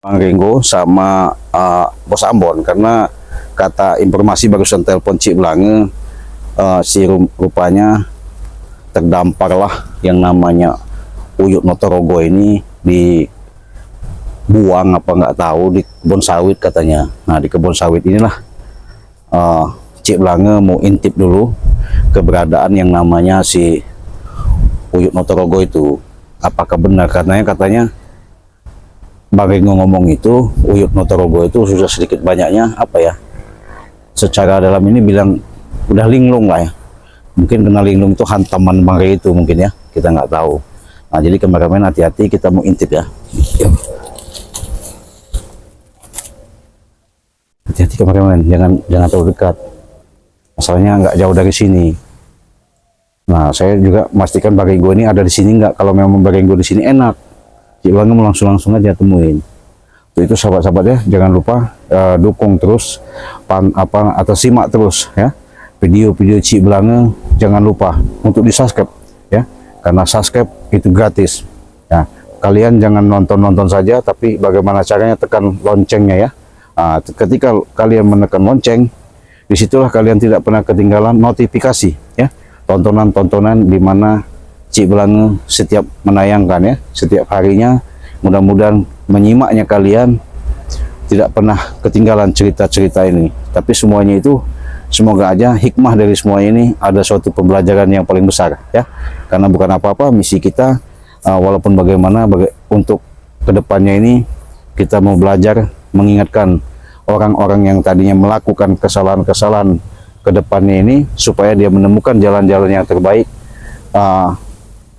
Bang Ringo sama Bos Ambon, karena kata informasi barusan telepon Cik Blange, rupanya terdampar lah yang namanya Uyut Notorogo ini dibuang apa nggak tahu di kebun sawit katanya. Nah, di kebun sawit inilah Cik Blange mau intip dulu keberadaan yang namanya si Uyut Notorogo itu. Apakah benar katanya Bang Ringo ngomong itu Uyut Notorogo itu sudah sedikit banyaknya apa ya, secara dalam ini bilang udah linglung lah ya, mungkin kena linglung itu hantaman Bang Ringo itu mungkin ya, kita nggak tahu. Nah, jadi kameramen hati-hati, kita mau intip ya. Hati-hati kameramen, jangan terlalu dekat, masalahnya nggak jauh dari sini. Nah, saya juga memastikan Bang Ringo ini ada di sini nggak. Kalau memang Bang Ringo di sini enak, Cik Blange mau langsung aja temuin. Itu sahabat-sahabat ya, jangan lupa dukung terus atau simak terus ya video-video Cik Blange. Jangan lupa untuk di subscribe ya, karena subscribe itu gratis ya. Kalian jangan nonton saja, tapi bagaimana caranya, tekan loncengnya ya. Ketika kalian menekan lonceng, disitulah kalian tidak pernah ketinggalan notifikasi ya, tontonan-tontonan di mana Cik Blange setiap menayangkan ya, setiap harinya. Mudah-mudahan menyimaknya kalian tidak pernah ketinggalan cerita-cerita ini. Tapi semuanya itu, semoga aja hikmah dari semuanya ini ada suatu pembelajaran yang paling besar ya. Karena bukan apa-apa misi kita, walaupun bagaimana untuk kedepannya ini kita mau belajar mengingatkan orang-orang yang tadinya melakukan kesalahan-kesalahan kedepannya ini, supaya dia menemukan jalan-jalan yang terbaik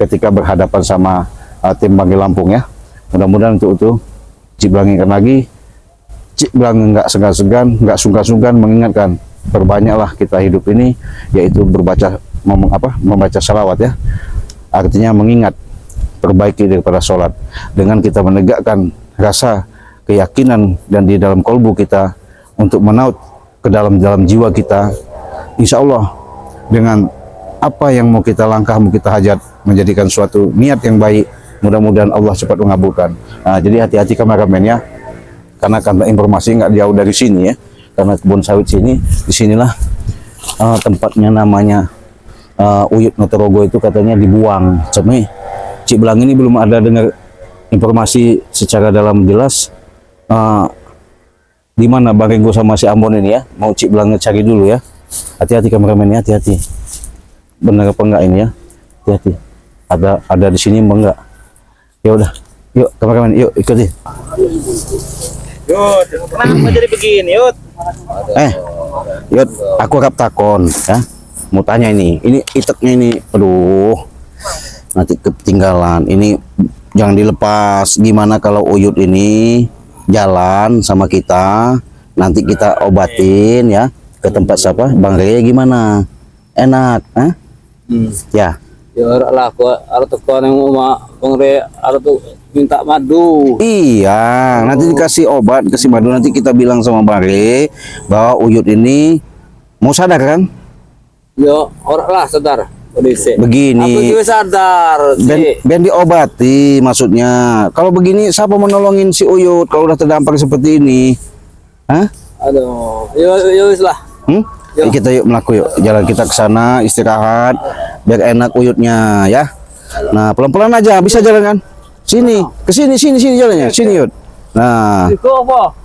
ketika berhadapan sama tim Bangil Lampung ya. Mudah-mudahan untuk itu Cik Blange ingat lagi, Cik Blange nggak segan-segan, nggak sungkan-sungkan mengingatkan, perbanyaklah kita hidup ini, yaitu membaca salawat ya. Artinya mengingat, perbaiki daripada sholat, dengan kita menegakkan rasa keyakinan dan di dalam kolbu kita untuk menaut ke dalam jiwa kita. Insya Allah dengan apa yang mau kita langkah, mau kita hajat, menjadikan suatu niat yang baik, mudah-mudahan Allah cepat mengabulkan. Nah, jadi hati-hati kameramen ya, karena informasi nggak jauh dari sini ya, karena kebun sawit sini, disinilah tempatnya namanya Uyut Notorogo itu katanya dibuang. Tapi Cik Blange ini belum ada dengar informasi secara dalam jelas di mana Bang Ringo sama si Ambon ini ya. Mau Cik Blange cari dulu ya. Hati-hati kameramen ya, hati-hati. Benar apa enggak ini ya? Hati-hati. Ada di sini enggak? Ya udah, yuk kameramen, yuk ikuti. Yud, kenapa jadi begini, Yud? Yud, aku harap takon ya. Mau tanya ini iteknya ini, aduh, nanti ketinggalan. Ini jangan dilepas. Gimana kalau Uyut ini jalan sama kita, nanti kita obatin ya ke tempat siapa? Bang Rey gimana? Enak, ya. Ya lah, aku ada tekan yang mau Bang Re, ada tuh minta madu. Iya, nanti dikasih obat, kasih madu, nanti kita bilang sama Bang Rey bahwa Uyut ini mau sadar kan? Yo, orang lah sadar. Kondisi. Begini. Aku juga sadar. Ben diobati maksudnya. Kalau begini siapa menolongin si Uyut kalau udah terdampar seperti ini? Hah? Aduh, yo lah. Yuk, kita yuk melaku yuk, jalan kita ke sana istirahat biar enak Uyutnya ya. Nah, pelan-pelan aja, bisa jalan kan? Sini, ke sini jalannya, sini Yud. Nah, Itu apa?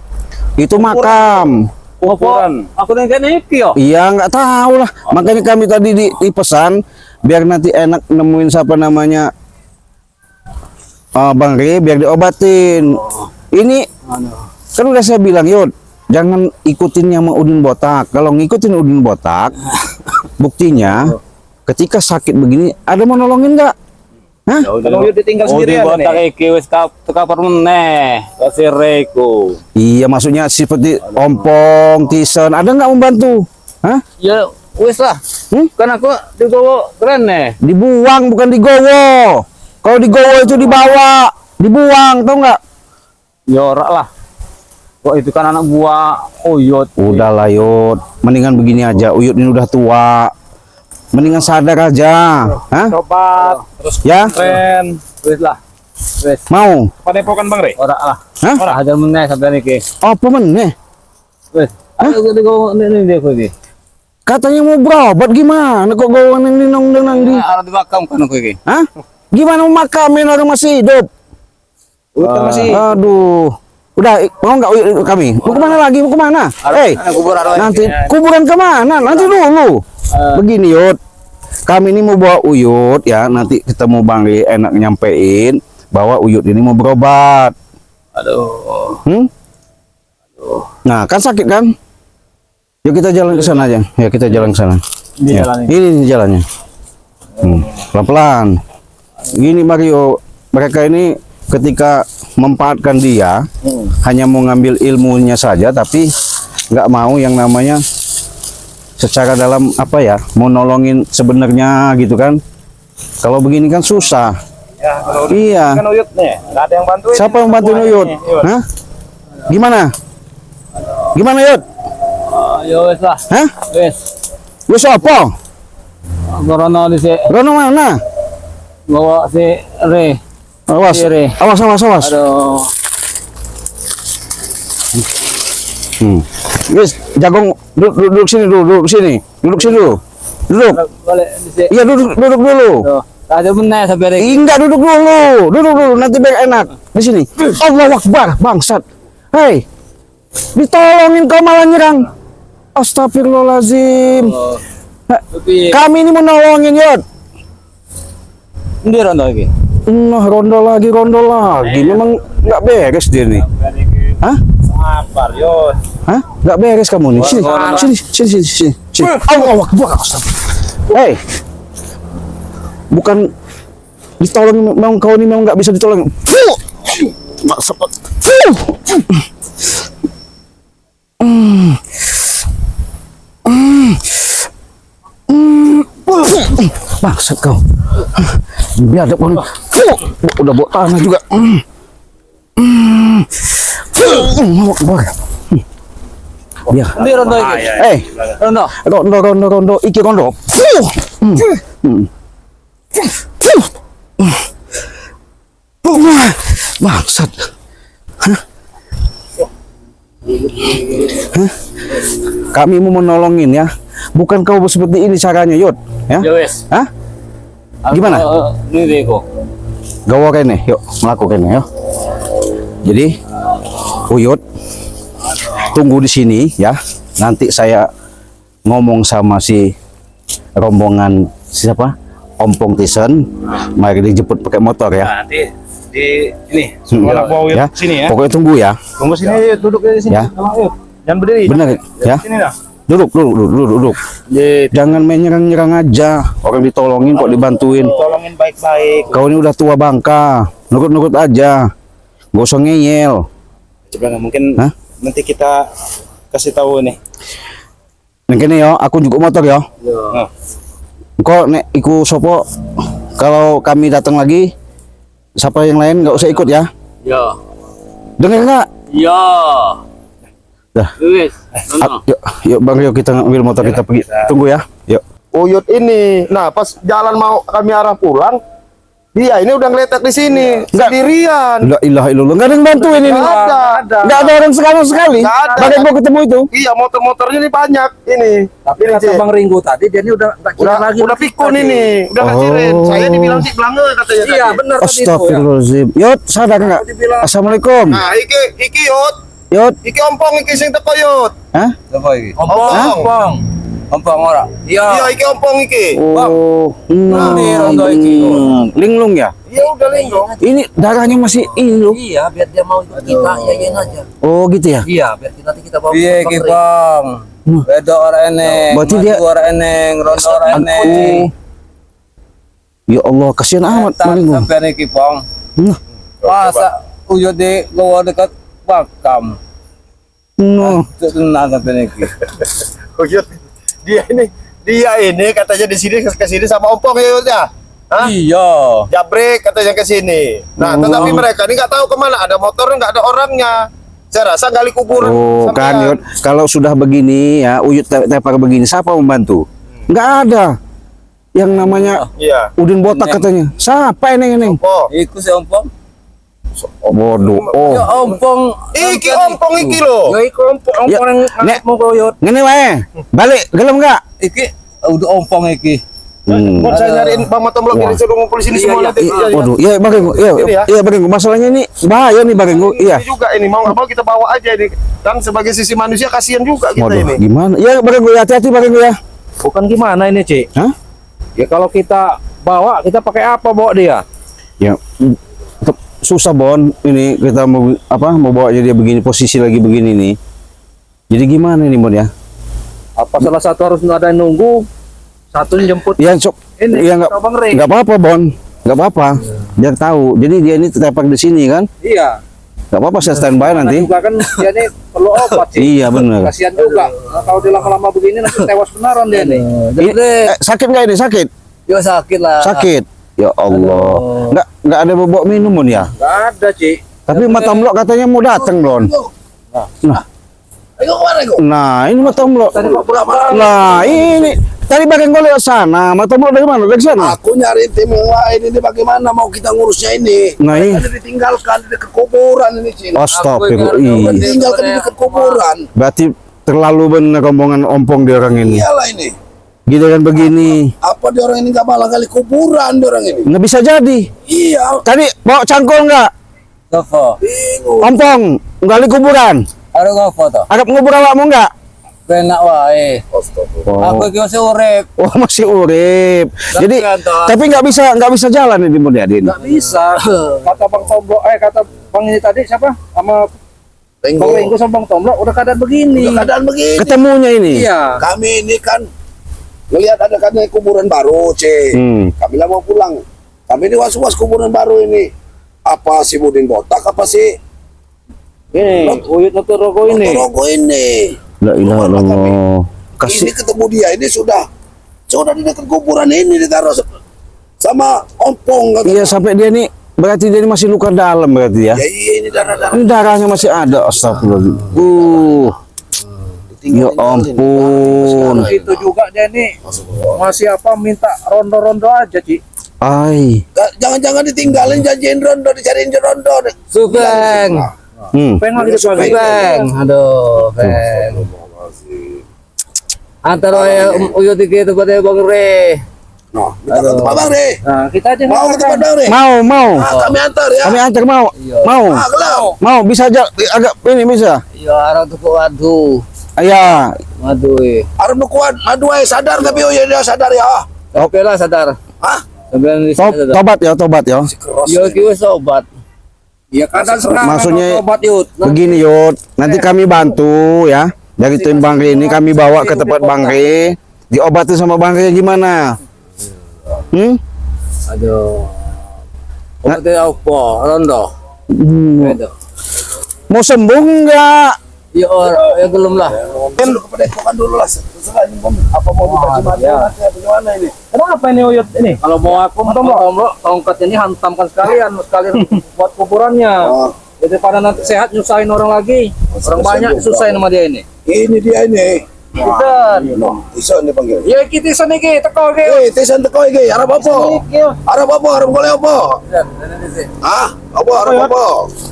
itu makam. Kuburan. Aku nengken iki yo. Iya, nggak tahu lah. Makanya kami tadi dipesan biar nanti enak nemuin siapa namanya Bang Rey, biar diobatin. Ini kan udah saya bilang Yud, jangan ikutin yang Udin botak. Kalau ngikutin Udin botak, buktinya ketika sakit begini ada mau nolongin nggak? Hah? Kalau Yud ditinggal sendirian nih. Botak iki wis tekapar meneh. Kasih Reku. Iya, maksudnya seperti ompong, tisen, ada nggak membantu? Hah? Ya wis lah. Kan aku digowo keren nih. Dibuang bukan digowo. Kalau digowo itu dibawa, dibuang, tau nggak? Ya ora lah. Kok itu kan anak buah Uyut. Udah lah Yud, mendingan begini aja. Uyut ini udah tua, mendingan sadar aja. Hah? Coba terus Ya? keren. Wis lah. Wes. Mau? Padepokan Bang Rey. Ora lah. Hah? Ora ada meneh sampai niki. Apa meneh? Wes. Ayo go ini dia ko iki. Katanya mau berobat gimana? Kok gawan yang ninong-ninong di? Arep dibakam kan ko iki. Hah? Gimana mau makamin orang masih hidup? Masih. Aduh. Udah, mau nggak kami? Mau kemana lagi? Mau kemana? Hei, Kubur arwah. nanti kuburan kemana? Nanti dulu. Begini Yud, kami ini mau bawa Uyut ya. Nanti kita mau Bang Rey enak nyampein bahwa Uyut ini mau berobat. Aduh. Nah, kan sakit kan? Yuk kita jalan ke sana aja. Ya kita jalan ke sana. Di Ya, jalan ini jalannya. Pelan-pelan. Gini Mario, mereka ini ketika memanfaatkan dia hanya mau ngambil ilmunya saja, tapi nggak mau yang namanya secara dalam apa ya, mau nolongin sebenarnya gitu kan. Kalau begini kan susah. Ya, kalau Iya. kan Uyut nih, nggak ada yang bantuin. Siapa yang bantuin Uyut? Hah? Gimana? Gimana Yud? Yo wes lah. Hah? Wes. Lu siapa? Corona di si Rono mana? bawa si Re. Awas, Kiri. awas. Aduh. Guys, Jagong duduk sini dulu, duduk sini dulu. Duduk. Balik di si. Iya duduk dulu. Tuh. Ada meneh sampai niki. Enggak duduk dulu, nanti biar enak. Di sini. Allahu Akbar, bangsat. Hei, ditolongin kau malah nyerang. Astagfirullahaladzim. Tapi Kami ini mau nolongin Yud. ndi rondo iki? Nah, rondo lagi. Memang nggak beres dia nih. Hah? Sabar, Yud. Hah? Nggak beres kamu nih. Sini. Allahu Akbar. Hei, bukan ditolong, memang kau ini memang nggak bisa ditolong. Maksud kau biadab kau ini. Udah bawa tanah juga. Ya. Ndi rondo iki? Eh, Rondo. rondo, iki rondo. Bangsat. Hah? Kami mau menolongin ya. Bukan kau seperti ini caranya, Yud. Ya? Yo wes. Hah? Gimana? Ini dia ko. Gawa kene, yuk melakukan ya. Jadi, Uyut tunggu di sini ya. Nanti saya ngomong sama si rombongan siapa? Ompong Tisen. Mari dijemput pakai motor ya. Nanti di ini, Hmm. bawa Uyut Ya. sini ya. Pokoknya tunggu ya. Tunggu sini, Uyut. Duduk di sini. Ya. Sama Uyut. Jangan berdiri. Benar ya? Sini dah. Duduk. Jangan main nyerang-nyerang aja. Orang ditolongin kok dibantuin. Tolongin baik-baik. Kau ini udah tua bangka. Nurut-nurut aja. Gak usah ngeyel. Coba mungkin Hah? nanti kita kasih tahu nih. Mungkin ya, aku juga motor ya. Nah, Kok nek iku sopo kalau kami datang lagi, siapa yang lain nggak usah ikut ya. Yo. Dengar nggak? Yo. Dah. Wes. Rondo. Yuk Bang Rio, kita ngambil motor kita pergi. Tunggu ya. Yuk. Uyut ini, nah pas jalan mau kami arah pulang, dia ini udah ngeletak di sini sendirian. La ilaha illallah. Nggak ada yang bantuin ini. Nggak ada. Nggak ada orang sekali. Nggak ada. Bagai mau ketemu itu. Iya, motor-motornya ini banyak ini. Tapi Ini, kata Cik. Bang Ringgo tadi dia ini udah nggak kira lagi. udah pikun ini, udah Oh. ngasirin. Saya dibilang sih belanga katanya Iya tadi. benar tadi itu ya. Astagfirullahaladzim. Yud, sadar nggak? Assalamualaikum. Nah, iki Yut, Yud. iki ompong iki sing teko Yut. Hah? Apa iki? Ompong. Ompong ora. Iya, iki ompong iki. Oh. Ini rondo iki. Linglung ya? Iya udah linggo. Ini darahnya masih ini loh. Iya biar dia mau ikut kita yayain aja. Oh gitu ya? Iya biar nanti kita bawa. Piye iki, Bang? Beda ora eneng. Berarti maju dia- ora eneng, rondo ora eneng. Oh. Ya Allah, kasihan amat Malingo. Sampai niki, Bang. Nah, Masa Uyut di gowo dekat Bakam. no. Tenang sampai niki. Uyut. Dia ini katanya di sini ke sini sama ompong ya Yut ya. Hah? Iya. Jabrek katanya ke sini. Nah, tetapi mereka ini nggak tahu kemana. Ada motornya, nggak ada orangnya. Saya rasa gali kuburan. Oh sampean. kan Yud, kalau sudah begini ya, Uyut tepar begini, siapa membantu? Nggak ada. Yang namanya Iya. Udin botak katanya. Siapa ini? Oh, Iku si Ompong. Bodoh. Oh. Ya ompong. Iki ompong iki lho. Ya iku ompong Ya, yang Nek. mau koyot. Ngene wae. Balik, gelem enggak? Iki udah ompong iki. Buat saya nyariin Bang Matomblok ini suruh ngumpul sini semua nanti. Waduh, iya Bang Renggo. Iya, Ini ya. iya Bang Renggo. Masalahnya ini bahaya nih Bang Renggo. Iya. Ini juga ini mau nggak mau kita bawa aja ini. Kan sebagai sisi manusia kasihan juga kita Waduh, ini. gimana? Ya Bang Renggo, hati-hati Bang Renggo ya. Bukan gimana ini, Cik? Hah? Ya kalau kita bawa, kita pakai apa bawa dia? Ya, susah Bon. Ini kita mau mau bawa dia begini, posisi lagi begini nih. Jadi gimana nih Bon ya? Apa salah satu harus ada yang nunggu, satu yang jemput? Ya sok. Ini, Ya nggak Bang Rey. nggak apa-apa Bon. Nggak apa-apa. Biar tahu. Jadi dia ini terdapat di sini kan? Iya. Nggak apa-apa saya standby nanti. Juga kan dia ini perlu obat sih. Iya benar. Kasihan juga. Nah, kalau dia lama-lama begini nanti tewas benaran dia nih. Sakit nggak ini? Sakit? Ya sakit lah. Sakit. Ya Allah. Nggak ada bawa minum Bon ya? Nggak ada, Cik. Tapi Matomblok katanya mau datang Bon. Ayo kemana kok? Nah ini Matomblok. Tadi kok berapa? Nah ini tadi Bang Renggo lewat sana. Matomblok dari mana? Dari sana. Aku nyari tim yang lain ini bagaimana mau kita ngurusnya ini? Nah ini. Ada ditinggalkan di dekat kuburan ini Cina. Astagfirullah. Ditinggalkan di dekat kuburan. Berarti terlalu benar omongan ompong di orang ini. Iyalah ini. Gitu kan begini. Apa di orang ini nggak malah kali kuburan di orang ini? Nggak bisa jadi. Iya. Tadi bawa cangkul nggak? Apa? Bingung. Ompong gali kuburan. Ada apa toh? Agak ngubur awakmu nggak? Benak wae. Oh. Aku iki masih urip. Oh masih urip. Jadi tapi nggak bisa jalan ini Bon ya Din. Nggak bisa. Kata Bang Tomblok, kata Bang ini tadi siapa? Sama Bang Renggo sama Bang Tomblok udah keadaan begini. Udah keadaan begini. Ketemunya ini. Iya. Kami ini kan ngelihat ada katanya kuburan baru, Kami lah mau pulang. Kami ini was-was kuburan baru ini. Apa si Budin botak? Apa sih Ini Uyut Notorogo ini. Torogo ini? La ilaha illallah. Ini Kasih. ketemu dia ini sudah di dekat kuburan ini ditaruh sama ompong. Iya sampai dia nih berarti dia ini masih luka dalam berarti ya. Ya iya ini darah-darah. Ini darahnya masih ada. Astagfirullah. Ya ampun. Itu juga dia nih masih minta rondo-rondo aja, Ci. Ai. Jangan-jangan ditinggalin janjiin rondo, dicariin rondo. Subeng. Pengen lagi lagi. Subeng. Aduh, Beng. Antara Uyut iki itu pada Bang Re. Nah, kita ke tempat Bang Re. Nah, kita aja Mau ke tempat Bang Re? Mau. Ah, kami antar ya. Kami antar mau. Ah, kalau. Mau bisa aja agak ini bisa. Ya arah tuh waduh. Ayah. Waduh. Arep nu kuat, madu ae sadar tapi oh ya dia sadar ya. Oke lah sadar. Hah? Sambil di sini. Tobat ya. Yo ki wis obat. ya kadang sekarang Maksudnya obat Yud. begini Yud, nanti kami bantu ya. Dari tim Bang Re ini kami bawa ke tempat Bang Re, diobati sama Bang Re gimana? Aduh. Obatnya apa? Rondo. Gitu. Mau sembuh enggak? Ya belum lah. Kan kepada epokan dulu lah. Terserah ini apa mau dibagi mana nanti bagaimana ini. Kenapa ini Uyut ini? Kalau mau aku tomblok tongkat ini hantamkan sekalian buat kuburannya. Jadi pada nanti sehat nyusahin orang lagi. Orang banyak susahin sama dia ini. Ini dia ini. Kita. Iso ini panggil. Ya kita sana iki teko iki. Tisan teko iki, arep apa? Arep apa? Arep golek apa? Hah? Apa arep apa?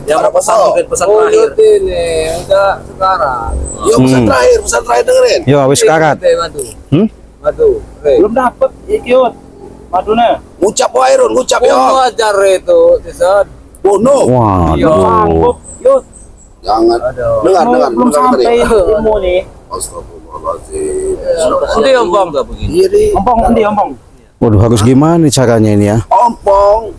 Yang Arep pesan apa? mungkin pesan terakhir. Ini udah sekarang. Yo pesan terakhir dengerin. Yo wis karat. Madu. Madu. Belum dapat iki Yud. Maduna. Ngucap wae Ron, ngucap yo. Mau ajar itu, Tisan. Bono. Wah. Sanggup Yud. Jangan. Dengar Belum sampai ilmu nih. Astagfirullahaladzim. Nanti ompong enggak begini. Iya di Ompong nanti ompong. Waduh harus gimana nih caranya ini ya? ompong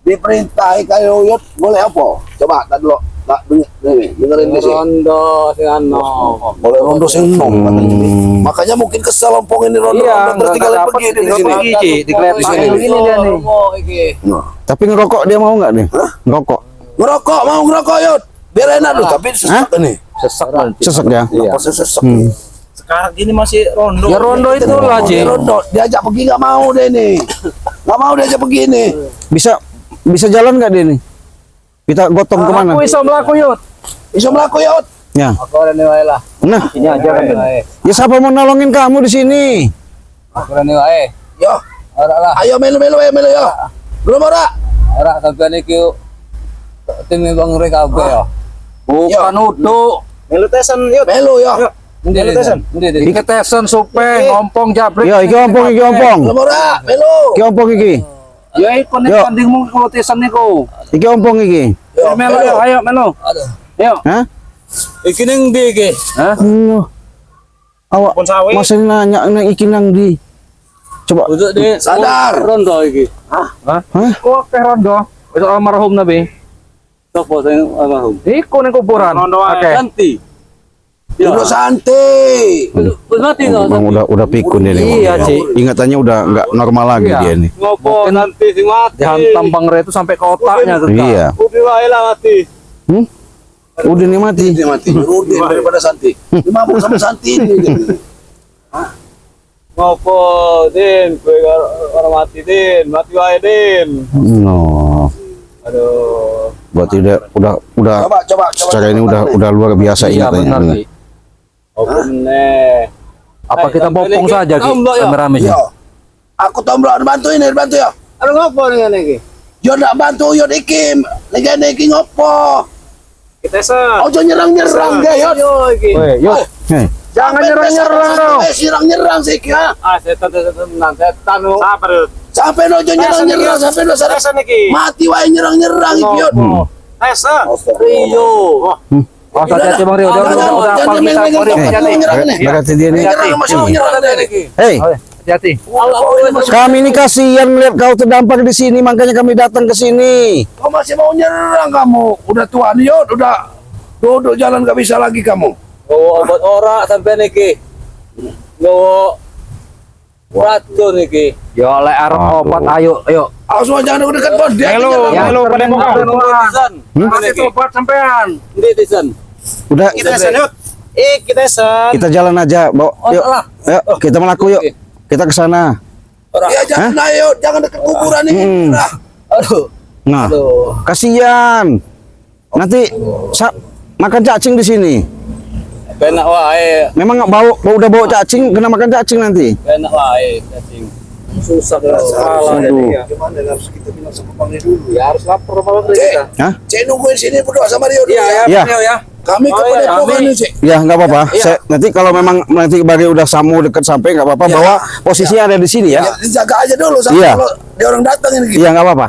diperintahi kayak Uyut boleh apa? Coba tak dulu. Tak dengerin di sini. Rondo sing ano. Boleh rondo sing nom katanya. Makanya mungkin kesel ompong ini rondo terus tinggalin pergi di sini. Di sini begini dia nih. Oh, iki. Nah, Tapi ngerokok dia mau nggak nih? Ngerokok. ngerokok mau ngerokok Yud. Biar enak dulu tapi sesak ini. Sesak nanti. Sesek ya? Kenapa sesak? Sekarang gini masih rondo. Ya rondo itulah, Ci. Rondo diajak pergi nggak mau deh nih. Nggak mau diajak pergi nih. Bisa jalan nggak dia nih? Kita gotong kemana? Aku iso mlaku Yud. Bisa melaku Yud. Ya. Aku rene wae lah. Nah, Ini aja kan. ya siapa mau nolongin kamu di sini? Aku rene wae. Yo, Ora lah. ayo melu ya. Belum ora? Ora sampean iki Tim Bang Rek kabeh ya. Bukan uduk. Melu tesan yuk. Melo ya. Endi tesan? Endi Iki tesen supeng, ngompong jabrik. Yo, iki ompong, iki ompong. Lemora, melo. Iki ompong iki. Ya iku nek Yo. tandingmu kalau tesen niku. Iki ompong iki. Yo, Melo yo, ayo melo. Yo. Hah? Iki ning ndi iki? Hah? Allah. Awak Pun sawi. masih nanya nang iki nang di. Coba. Uduk di Sadar. rondo iki. Hah? Kok ke rondo? Wis almarhum nabi. Sopo sing almarhum? Iku ning kuburan. Rondo ae. Oke. Ganti. Ya. Udah santai. Wis mati no. Bang udah pikun dia nih. Iya, Ci. Ingatannya udah nggak normal lagi Iya. dia nih. Ngopo nanti sing mati. Dihantam Bang Re itu sampai ke otaknya tetap. Iya. Udah wae lah mati. Hmm? Udah nih mati. Dia mati. Rudin daripada Santi. 50 sama Santi ini. Ngopo Din, kowe orang mati Din, mati wae Din. No. Aduh. Berarti udah Coba. secara ini udah luar biasa Iya ingatannya. benar Benar. Ci. Opo meneh. Apa kita bopong saja Ki? Rame-rame Ci. Yo. Aku tomblok bantuin ya. Aduh ngopo dengan iki? Yo nak bantu yo ikim. Negane iki ngopo? Kita tesan. Ojo nyerang-nyerang deh yo. Yo iki. Weh, yo. Hei, Jangan nyerang-nyerang dong. Nyerang sih ya. Ah, setan setan nu. Sabar. Sampai ojo nyerang-nyerang sampai do sadar. Tesan iki. Mati wae nyerang-nyerang iki yo. Tesan. Rio. Oh, hati-hati Bang Rio, udah hafal kita. berarti dia nih. Nyerang masuk nyerang deh. Hei, Hati-hati. kami ini kasihan melihat kau terdampak di sini, makanya kami datang ke sini. Kau masih mau nyerang kamu? Udah tua nih yo, udah duduk jalan gak bisa lagi kamu. Gowo obat ora sampai niki. Gowo racun niki. Yo lek arep Aduh. obat ayo, ayo. Awas wah, jangan dekat bos. Dia Melo, nyerang. melo pada muka. Tisan. Kasih obat sampean. Ndi Tisan? Udah, Kita tesan yuk. Kita tesan. kita jalan aja, Bo. Yuk, salah. yuk, kita melaku yuk. Kita ke sana. Ya jangan ayo, jangan dekat kuburan ini. Nah, Aduh. Nah, Aduh. kasihan. Nanti makan cacing di sini. Penak wae. Memang udah bawa cacing, kena makan cacing nanti. Penak wae cacing. Susah Salah Aduh. gimana harus kita bilang sama Bang dulu. Ya harus lapor sama Bang Rio Cek, kita. Hah? Cek nungguin sini berdoa sama Rio dulu ya. Ya. Ya. Kami ke Oh, iya, Padepokan kami. nih, Cek. Ya nggak apa-apa. Iya. Nanti kalau memang nanti bagi udah samu dekat sampai nggak apa-apa. Iya. Bawa posisinya ada di sini ya. Ya, dijaga aja dulu sampai Iya. kalau dia orang datang ini. Iya nggak apa-apa.